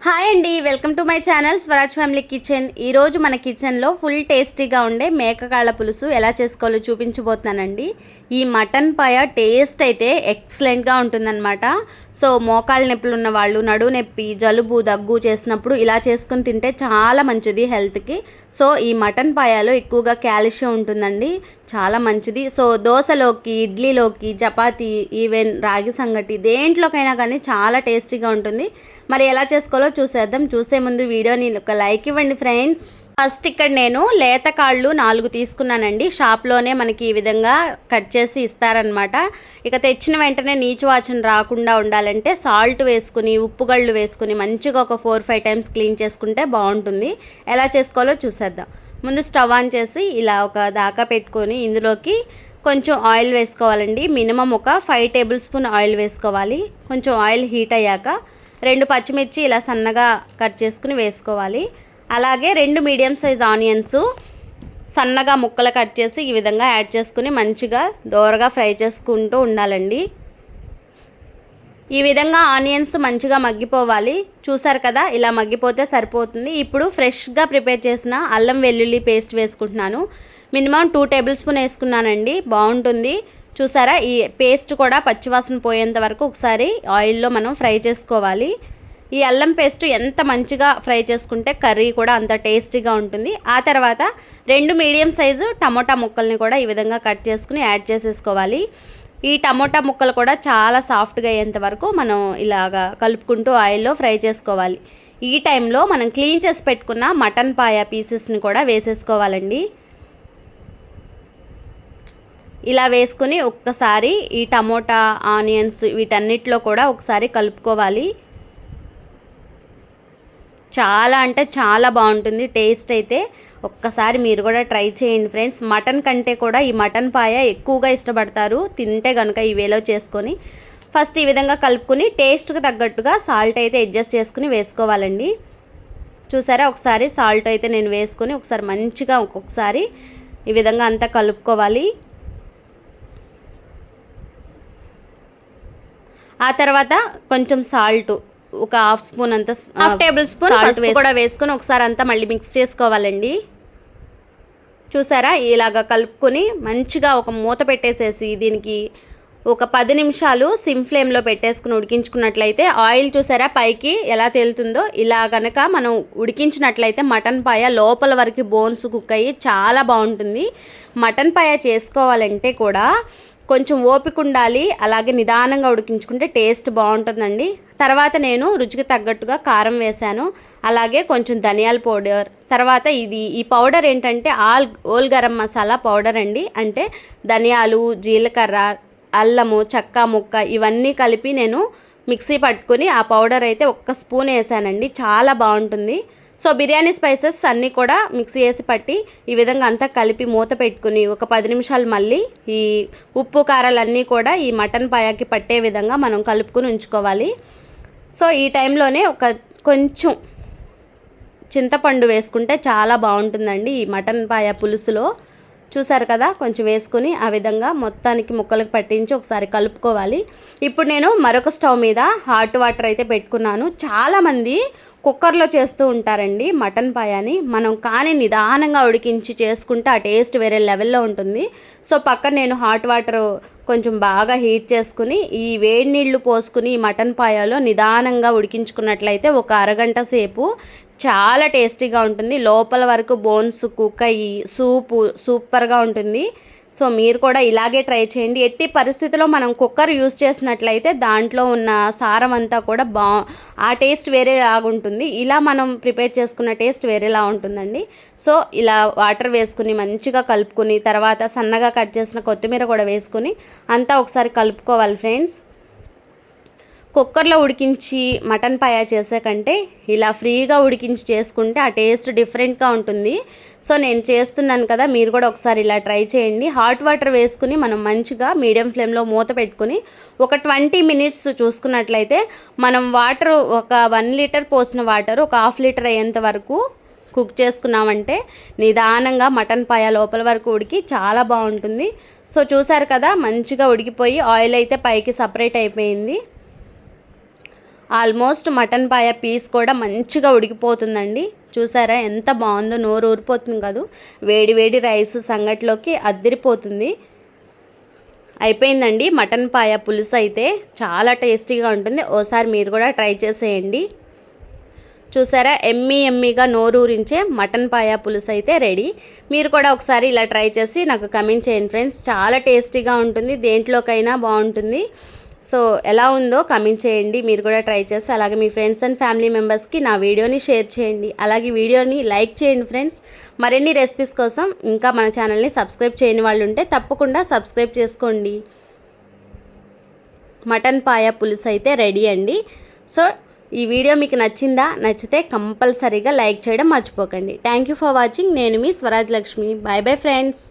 Hi అండి, welcome to my channel Swaraj family kitchen. ఈరోజు మన కిచెన్లో ఫుల్ టేస్టీగా ఉండే మేకకాళ్ళ పులుసు ఎలా చేసుకోవాలో చూపించబోతున్నానండి. ఈ మటన్ పాయ టేస్ట్ అయితే ఎక్సలెంట్గా ఉంటుందన్నమాట. సో మోకాళ్ళ నొప్పులు ఉన్న వాళ్ళు, నడువు నొప్పి, జలుబు, దగ్గు చేసినప్పుడు ఇలా చేసుకుని తింటే చాలా మంచిది హెల్త్కి. సో ఈ మటన్ పాయలో ఎక్కువగా కాల్షియం ఉంటుందండి, చాలా మంచిది. సో దోశలోకి, ఇడ్లీలోకి, చపాతీ, ఈవెన్ రాగి సంగటి దేంట్లోకైనా కానీ చాలా టేస్టీగా ఉంటుంది. మరి ఎలా చేసుకోవాలో చూసేద్దాం. చూసే ముందు వీడియోని ఒక లైక్ ఇవ్వండి ఫ్రెండ్స్. ఫస్ట్ ఇక్కడ నేను లేత కాళ్ళు 4 తీసుకున్నానండి. షాప్లోనే మనకి ఈ విధంగా కట్ చేసి ఇస్తారనమాట. ఇక తెచ్చిన వెంటనే నీచు వాసన రాకుండా ఉండాలంటే సాల్ట్ వేసుకుని, ఉప్పుగళ్ళు వేసుకుని మంచిగా ఒక 4-5 టైమ్స్ క్లీన్ చేసుకుంటే బాగుంటుంది. ఎలా చేసుకోవాలో చూసేద్దాం. ముందు స్టవ్ ఆన్ చేసి ఇలా ఒక దాకా పెట్టుకొని ఇందులోకి కొంచెం ఆయిల్ వేసుకోవాలండి. మినిమం ఒక 5 టేబుల్ స్పూన్ ఆయిల్ వేసుకోవాలి. కొంచెం ఆయిల్ హీట్ అయ్యాక 2 పచ్చిమిర్చి ఇలా సన్నగా కట్ చేసుకుని వేసుకోవాలి. అలాగే 2 మీడియం సైజ్ ఆనియన్స్ సన్నగా ముక్కలు కట్ చేసి ఈ విధంగా యాడ్ చేసుకుని మంచిగా దోరగా ఫ్రై చేసుకుంటూ ఉండాలండి. ఈ విధంగా ఆనియన్స్ మంచిగా మగ్గిపోవాలి. చూసారు కదా, ఇలా మగ్గిపోతే సరిపోతుంది. ఇప్పుడు ఫ్రెష్గా ప్రిపేర్ చేసిన అల్లం వెల్లుల్లి పేస్ట్ వేసుకుంటున్నాను. మినిమం 2 టేబుల్ స్పూన్ వేసుకున్నానండి, బాగుంటుంది. చూసారా, ఈ పేస్ట్ కూడా పచ్చివాసన పోయేంత వరకు ఒకసారి ఆయిల్లో మనం ఫ్రై చేసుకోవాలి. ఈ అల్లం పేస్ట్ ఎంత మంచిగా ఫ్రై చేసుకుంటే కర్రీ కూడా అంత టేస్టీగా ఉంటుంది. ఆ తర్వాత 2 మీడియం సైజు టమోటా ముక్కల్ని కూడా ఈ విధంగా కట్ చేసుకుని యాడ్ చేసేసుకోవాలి. ఈ టమోటా ముక్కలు కూడా చాలా సాఫ్ట్గా అయ్యేంత వరకు మనం ఇలాగా కలుపుకుంటూ ఆయిల్లో ఫ్రై చేసుకోవాలి. ఈ టైంలో మనం క్లీన్ చేసి పెట్టుకున్న మటన్ పాయ పీసెస్ని కూడా వేసేసుకోవాలండి. ఇలా వేసుకుని ఒక్కసారి ఈ టమోటా, ఆనియన్స్ వీటన్నిటిలో కూడా ఒకసారి కలుపుకోవాలి. చాలా అంటే చాలా బాగుంటుంది టేస్ట్ అయితే. ఒక్కసారి మీరు కూడా ట్రై చేయండి ఫ్రెండ్స్. మటన్ కంటే కూడా ఈ మటన్ పాయ ఎక్కువగా ఇష్టపడతారు తింటే కనుక ఈ వేలో చేసుకొని. ఫస్ట్ ఈ విధంగా కలుపుకొని టేస్ట్కి తగ్గట్టుగా సాల్ట్ అయితే అడ్జస్ట్ చేసుకుని వేసుకోవాలండి. చూసారా, ఒకసారి సాల్ట్ అయితే నేను వేసుకొని ఒకసారి మంచిగా ఒక్కొక్కసారి ఈ విధంగా అంతా కలుపుకోవాలి. ఆ తర్వాత కొంచెం సాల్ట్ ఒక హాఫ్ టేబుల్ స్పూన్ కూడా వేసుకొని ఒకసారి అంతా మళ్ళీ మిక్స్ చేసుకోవాలండి. చూసారా, ఇలాగ కలుపుకొని మంచిగా ఒక మూత పెట్టేసేసి దీనికి ఒక 10 నిమిషాలు సిమ్ ఫ్లేమ్లో పెట్టేసుకుని ఉడికించుకున్నట్లయితే ఆయిల్ చూసారా పైకి ఎలా తేలుతుందో, ఇలా కనుక మనం ఉడికించినట్లయితే మటన్ పాయ లోపల వరకు బోన్స్ కుక్ అయ్యి చాలా బాగుంటుంది. మటన్ పాయ చేసుకోవాలంటే కూడా కొంచెం ఓపిక ఉండాలి, అలాగే నిదానంగా ఉడికించుకుంటే టేస్ట్ బాగుంటుందండి. తర్వాత నేను రుచికి తగ్గట్టుగా కారం వేశాను, అలాగే కొంచెం ధనియాల పౌడర్. తర్వాత ఈ పౌడర్ ఏంటంటే ఓల్ గరం మసాలా పౌడర్ అండి. అంటే ధనియాలు, జీలకర్ర, అల్లము, చెక్క ముక్క ఇవన్నీ కలిపి నేను మిక్సీ పట్టుకొని ఆ పౌడర్ అయితే 1 స్పూన్ వేసానండి, చాలా బాగుంటుంది. సో బిర్యానీ స్పైసెస్ అన్నీ కూడా మిక్సీ వేసి పట్టి ఈ విధంగా అంతా కలిపి మూత పెట్టుకుని ఒక 10 నిమిషాలు మళ్ళీ ఈ ఉప్పు కారాలన్నీ కూడా ఈ మటన్ పాయకి పట్టే విధంగా మనం కలుపుకొని ఉంచుకోవాలి. సో ఈ టైంలోనే కొంచెం చింతపండు వేసుకుంటే చాలా బాగుంటుందండి ఈ మటన్ పాయ పులుసులో. చూసారు కదా, కొంచెం వేసుకుని ఆ విధంగా మొత్తానికి ముక్కలకు పట్టించి ఒకసారి కలుపుకోవాలి. ఇప్పుడు నేను మరొక స్టవ్ మీద హాట్ వాటర్ అయితే పెట్టుకున్నాను. చాలామంది కుక్కర్లో చేస్తూ ఉంటారండి మటన్ పాయాని. మనం కానీ నిదానంగా ఉడికించి చేసుకుంటే ఆ టేస్ట్ వేరే లెవెల్లో ఉంటుంది. సో పక్కన నేను హాట్ వాటర్ కొంచెం బాగా హీట్ చేసుకుని ఈ వేడి నీళ్లు పోసుకుని ఈ మటన్ పాయాలో నిదానంగా ఉడికించుకున్నట్లయితే ఒక అరగంట సేపు చాలా టేస్టీగా ఉంటుంది. లోపల వరకు బోన్స్ కుక్ అయ్యి సూపు సూపర్గా ఉంటుంది. సో మీరు కూడా ఇలాగే ట్రై చేయండి. ఎట్టి పరిస్థితిలో మనం కుక్కర్ యూస్ చేసినట్లయితే దాంట్లో ఉన్న సారం అంతా కూడా ఆ టేస్ట్ వేరేలాగా ఉంటుంది. ఇలా మనం ప్రిపేర్ చేసుకున్న టేస్ట్ వేరేలా ఉంటుందండి. సో ఇలా వాటర్ వేసుకుని మంచిగా కలుపుకొని తర్వాత సన్నగా కట్ చేసిన కొత్తిమీర కూడా వేసుకుని అంతా ఒకసారి కలుపుకోవాలి ఫ్రెండ్స్. కుక్కర్లో ఉడికించి మటన్ పాయ చేసే కంటే ఇలా ఫ్రీగా ఉడికించి చేసుకుంటే ఆ టేస్ట్ డిఫరెంట్గా ఉంటుంది. సో నేను చేస్తున్నాను కదా, మీరు కూడా ఒకసారి ఇలా ట్రై చేయండి. హాట్ వాటర్ వేసుకుని మనం మంచిగా మీడియం ఫ్లేమ్లో మూత పెట్టుకుని ఒక 20 మినిట్స్ చూసుకున్నట్లయితే మనం వాటర్ ఒక 1 లీటర్ పోసిన వాటర్ ఒక 1/2 లీటర్ అయ్యేంత వరకు కుక్ చేసుకున్నామంటే నిదానంగా మటన్ పాయ లోపల వరకు ఉడికి చాలా బాగుంటుంది. సో చూసారు కదా, మంచిగా ఉడికిపోయి ఆయిల్ అయితే పైకి సపరేట్ అయిపోయింది. ఆల్మోస్ట్ మటన్ పాయ పీస్ కూడా మంచిగా ఉడికిపోతుందండి. చూసారా ఎంత బాగుందో, నోరు ఊరిపోతుంది కాదు. వేడి వేడి రైస్ సంగట్లోకి అద్దిరిపోతుంది. అయిపోయిందండి మటన్ పాయ పులుసు అయితే. చాలా టేస్టీగా ఉంటుంది. ఓసారి మీరు కూడా ట్రై చేసేయండి. చూసారా ఎమ్మీగా నోరూరించే మటన్ పాయ పులుసు అయితే రెడీ. మీరు కూడా ఒకసారి ఇలా ట్రై చేసి నాకు కమెంట్ చేయండి ఫ్రెండ్స్. చాలా టేస్టీగా ఉంటుంది, దేంట్లోకైనా బాగుంటుంది. సో ఎలా ఉందో కమెంట్ చేయండి. మీరు కూడా ట్రై చేసి అలాగే మీ ఫ్రెండ్స్ అండ్ ఫ్యామిలీ మెంబర్స్కి నా వీడియోని షేర్ చేయండి. అలాగే వీడియోని లైక్ చేయండి ఫ్రెండ్స్. మరిన్ని రెసిపీస్ కోసం ఇంకా మన ఛానల్ని సబ్స్క్రైబ్ చేయని వాళ్ళు ఉంటే తప్పకుండా సబ్స్క్రైబ్ చేసుకోండి. మటన్ పాయ పులుసు అయితే రెడీ అండి. సో ఈ వీడియో మీకు నచ్చిందా? నచ్చితే కంపల్సరీగా లైక్ చేయడం మర్చిపోకండి. Thank you for watching. నేను మీ Swaraj Lakshmi. Bye bye friends.